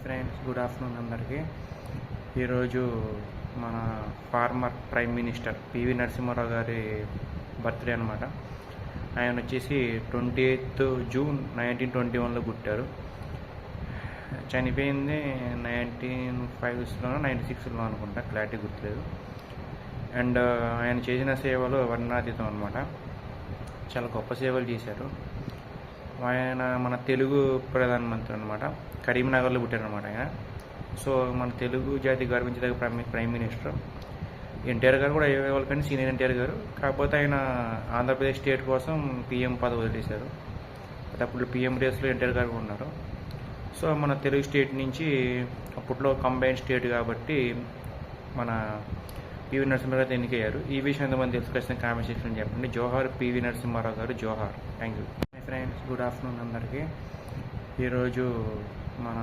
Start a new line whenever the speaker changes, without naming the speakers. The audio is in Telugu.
ఫ్రెండ్స్, గుడ్ ఆఫ్టర్నూన్ అందరికీ. ఈరోజు మన former prime minister PV Narasimha Rao గారి బర్త్డే అనమాట. ఆయన వచ్చేసి 28 జూన్ 1921లో పుట్టారు. చనిపోయింది 1905లో 96లో అనుకుంటా, క్లారిటీ గుర్తులేదు. అండ్ ఆయన చేసిన సేవలు వర్ణనాతీతం అనమాట. చాలా గొప్ప సేవలు చేశారు. ఆయన మన తెలుగు ప్రధానమంత్రి అనమాట. కరీంనగర్లో పుట్టారనమాట ఆయన. సో మన తెలుగు జాతి గర్వించదగ్గ ప్రైమ్ మినిస్టర్. ఎన్టీఆర్ గారు కూడా అయ్యేవాళ్ళు, కానీ సీనియర్ ఎన్టీఆర్ గారు. కాకపోతే ఆయన ఆంధ్రప్రదేశ్ స్టేట్ కోసం పిఎం పదవి వదిలేశారు. అప్పుడు పిఎం రేస్లో ఎన్టీఆర్ గారు ఉన్నారు. సో మన తెలుగు స్టేట్ నుంచి అప్పట్లో కంబైన్ స్టేట్ కాబట్టి మన పివి నరసింహారావు గారు ఎన్నికయ్యారు. ఈ విషయం ఎంతమంది తెలుసు, ఖచ్చితంగా కామెంట్ సెక్షన్లో చెప్పండి. జోహార్ పివి నరసింహారావు గారు, జోహార్. Thank you. Friends, good afternoon అందరికీ. ఈరోజు మన